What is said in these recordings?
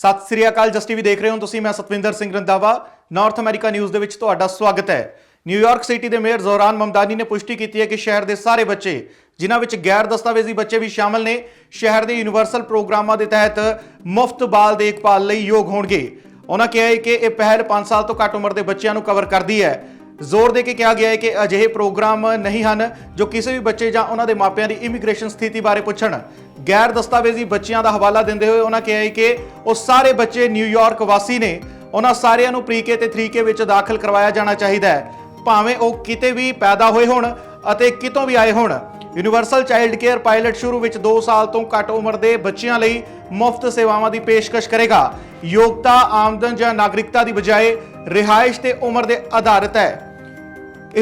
ਸਤਿ ਸ੍ਰੀ ਅਕਾਲ just TV ਦੇਖ ਰਹੇ ਹੋ ਤੁਸੀਂ। ਮੈਂ Satwinder Singh Randhawa north America news ਦੇ ਵਿੱਚ ਤੁਹਾਡਾ ਸਵਾਗਤ ਹੈ। ਨਿਊਯਾਰਕ ਸਿਟੀ ਦੇ ਮੇਅਰ ਜ਼ੋਹਰਾਨ ਮਮਦਾਨੀ ਨੇ ਪੁਸ਼ਟੀ ਕੀਤੀ ਹੈ ਕਿ ਸ਼ਹਿਰ ਦੇ ਸਾਰੇ ਬੱਚੇ ਜਿਨ੍ਹਾਂ ਵਿੱਚ ਗੈਰ ਦਸਤਾਵੇਜ਼ੀ ਬੱਚੇ ਵੀ ਸ਼ਾਮਲ ਨੇ ਸ਼ਹਿਰ ਦੇ ਯੂਨੀਵਰਸਲ ਪ੍ਰੋਗਰਾਮਾਂ ਦੇ ਤਹਿਤ ਮੁਫਤ ਬਾਲ ਦੇਖਭਾਲ ਲਈ ਯੋਗ ਹੋਣਗੇ। ਉਹਨਾਂ ਕਿਹਾ ਹੈ ਕਿ ਇਹ ਪਹਿਲ 5 ਸਾਲ ਤੋਂ ਘੱਟ ਉਮਰ ਦੇ ਬੱਚਿਆਂ ਨੂੰ ਕਵਰ ਕਰਦੀ ਹੈ। ਜ਼ੋਰ ਦੇ ਕੇ ਕਿਹਾ ਗਿਆ ਹੈ ਕਿ ਅਜਿਹੇ ਪ੍ਰੋਗਰਾਮ ਨਹੀਂ ਹਨ ਜੋ ਕਿਸੇ ਵੀ ਬੱਚੇ ਜਾਂ ਉਹਨਾਂ ਦੇ ਮਾਪਿਆਂ ਦੀ ਇਮੀਗ੍ਰੇਸ਼ਨ ਸਥਿਤੀ ਬਾਰੇ ਪੁੱਛਣ। ਗੈਰ ਦਸਤਾਵੇਜ਼ੀ ਬੱਚਿਆਂ ਦਾ ਹਵਾਲਾ ਦਿੰਦੇ ਹੋਏ ਉਹਨਾਂ ਕਿਹਾ ਹੈ ਕਿ ਉਹ ਸਾਰੇ ਬੱਚੇ ਨਿਊਯਾਰਕ ਵਾਸੀ ਨੇ। ਉਹਨਾਂ ਸਾਰਿਆਂ ਨੂੰ ਪ੍ਰੀ-ਕੇ ਤੇ 3K ਵਿੱਚ ਦਾਖਲ ਕਰਵਾਇਆ ਜਾਣਾ ਚਾਹੀਦਾ ਹੈ, ਭਾਵੇਂ ਉਹ ਕਿਤੇ ਵੀ ਪੈਦਾ ਹੋਏ ਹੋਣ ਅਤੇ ਕਿਤੋਂ ਵੀ ਆਏ ਹੋਣ। ਯੂਨੀਵਰਸਲ ਚਾਈਲਡ ਕੇਅਰ ਪਾਇਲਟ ਸ਼ੁਰੂ ਵਿੱਚ 2 ਸਾਲ ਤੋਂ ਘੱਟ ਉਮਰ ਦੇ ਬੱਚਿਆਂ ਲਈ ਮੁਫਤ ਸੇਵਾਵਾਂ ਦੀ ਪੇਸ਼ਕਸ਼ ਕਰੇਗਾ। ਯੋਗਤਾ ਆਮਦਨ ਜਾਂ ਨਾਗਰਿਕਤਾ ਦੀ ਬਜਾਏ ਰਿਹਾਇਸ਼ ਤੇ ਉਮਰ ਦੇ ਆਧਾਰਿਤ ਹੈ।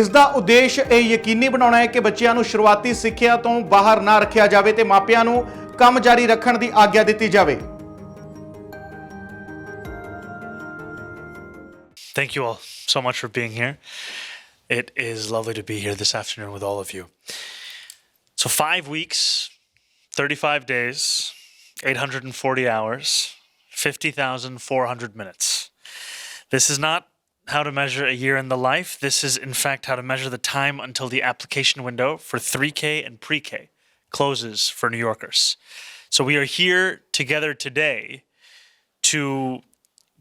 ਇਸ ਦਾ ਉਦੇਸ਼ ਇਹ ਯਕੀਨੀ ਬਣਾਉਣਾ ਹੈ ਕਿ ਬੱਚਿਆਂ ਨੂੰ ਸ਼ੁਰੂਆਤੀ ਸਿੱਖਿਆ ਤੋਂ ਬਾਹਰ ਨਾ ਰੱਖਿਆ ਜਾਵੇ ਤੇ ਮਾਪਿਆਂ ਨੂੰ ਕੰਮ ਜਾਰੀ ਰੱਖਣ ਦੀ ਆਗਿਆ ਦਿੱਤੀ ਜਾਵੇ। Thank you all so much for being here. It is lovely to be here this afternoon with all of you. So 5 weeks, 35 days, 840 hours, 50,400 minutes. This is not how to measure a year in the life. This is, in fact, how to measure the time until the application window for 3K and pre-K closes for New Yorkers. So we are here together today to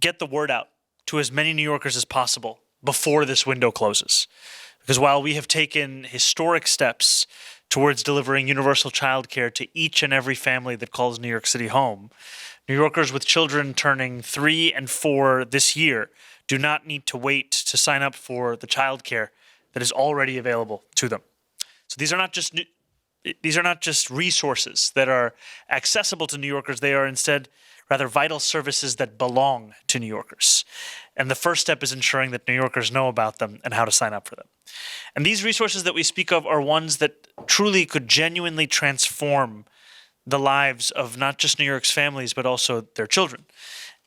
get the word out to as many New Yorkers as possible before this window closes. Because while we have taken historic steps towards delivering universal childcare to each and every family that calls New York City home, New Yorkers with children turning 3 and 4 this year do not need to wait to sign up for the childcare that is already available to them. So these are not just resources that are accessible to New Yorkers. They are instead rather vital services that belong to New Yorkers. And the first step is ensuring that New Yorkers know about them and how to sign up for them. And these resources that we speak of are ones that truly could genuinely transform the lives of not just New York's families, but also their children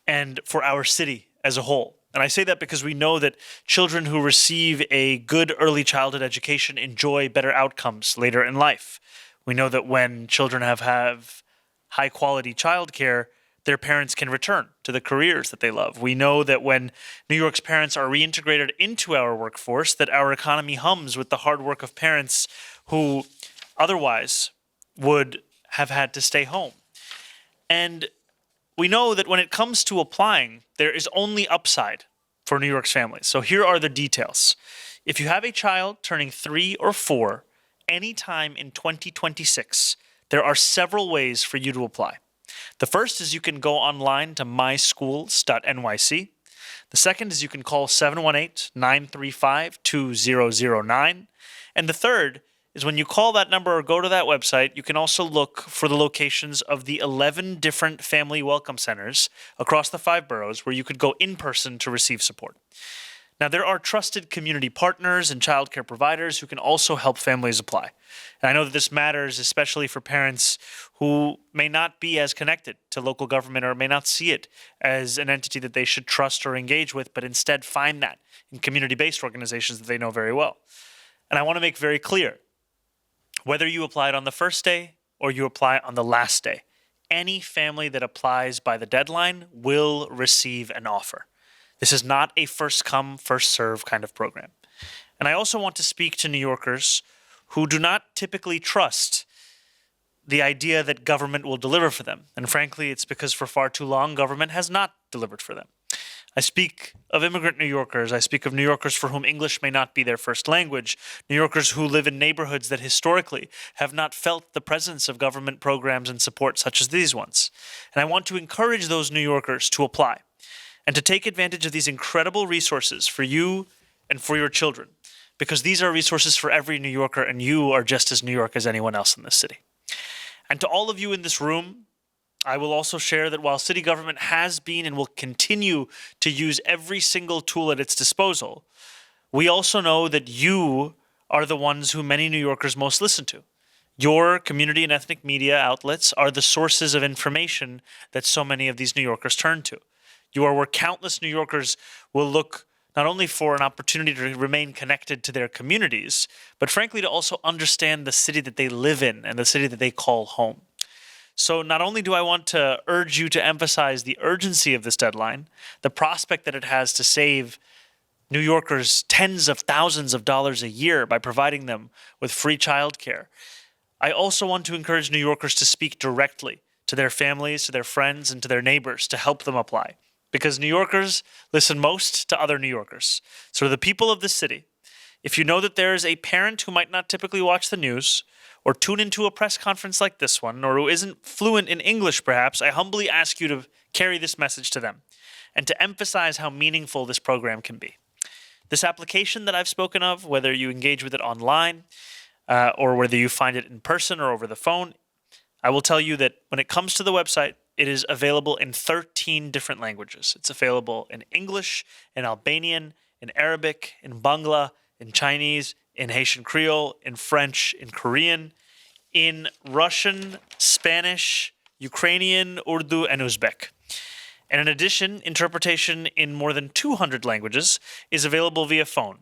and for our city as a whole. And I say that because we know that children who receive a good early childhood education enjoy better outcomes later in life. We know that when children have high quality childcare, their parents can return to the careers that they love. We know that when New York's parents are reintegrated into our workforce, that our economy hums with the hard work of parents who otherwise would have had to stay home. And we know that when it comes to applying, there is only upside for New York's families. So here are the details. If you have a child turning 3 or 4 anytime in 2026, there are several ways for you to apply. The first is you can go online to myschools.nyc. The second is you can call 718-935-2009. And the third is when you call that number or go to that website, you can also look for the locations of the 11 different family welcome centers across the 5 boroughs where you could go in person to receive support. Now, there are trusted community partners and childcare providers who can also help families apply. And I know that this matters especially for parents who may not be as connected to local government or may not see it as an entity that they should trust or engage with, but instead find that in community-based organizations that they know very well. And I want to make very clear, whether you applied on the first day or you apply on the last day, any family that applies by the deadline will receive an offer. This is not a first-come, first-serve kind of program. And I also want to speak to New Yorkers who do not typically trust the idea that government will deliver for them. And frankly, it's because for far too long, government has not delivered for them. I speak of immigrant New Yorkers. I speak of New Yorkers for whom English may not be their first language. New Yorkers who live in neighborhoods that historically have not felt the presence of government programs and support such as these ones. And I want to encourage those New Yorkers to apply and to take advantage of these incredible resources for you and for your children, because these are resources for every New Yorker, and you are just as New York as anyone else in this city. And to all of you in this room, I will also share that while city government has been and will continue to use every single tool at its disposal, we also know that you are the ones who many New Yorkers most listen to. Your community and ethnic media outlets are the sources of information that so many of these New Yorkers turn to. You are where countless New Yorkers will look not only for an opportunity to remain connected to their communities, but frankly to also understand the city that they live in and the city that they call home. So not only do I want to urge you to emphasize the urgency of this deadline, the prospect that it has to save New Yorkers tens of thousands of dollars a year by providing them with free childcare, I also want to encourage New Yorkers to speak directly to their families, to their friends, and to their neighbors to help them apply. Because New Yorkers listen most to other New Yorkers. So the people of the city, if you know that there is a parent who might not typically watch the news or tune into a press conference like this one, or who isn't fluent in English perhaps, I humbly ask you to carry this message to them and to emphasize how meaningful this program can be. This application that I've spoken of, whether you engage with it online or whether you find it in person or over the phone, I will tell you that when it comes to the website, it is available in 13 different languages. It's available in English, in Albanian, in Arabic, in Bangla, in Chinese, in Haitian Creole, in French, in Korean, in Russian, Spanish, Ukrainian, Urdu, and Uzbek. And in addition, interpretation in more than 200 languages is available via phone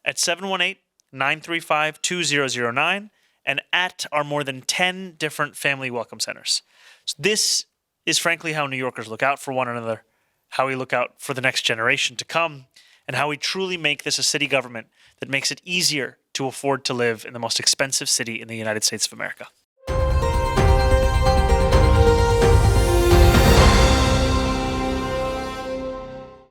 at 718-935-2009 and at our more than 10 different family welcome centers. So this is frankly how New Yorkers look out for one another, how we look out for the next generation to come, and how we truly make this a city government that makes it easier to afford to live in the most expensive city in the United States of America.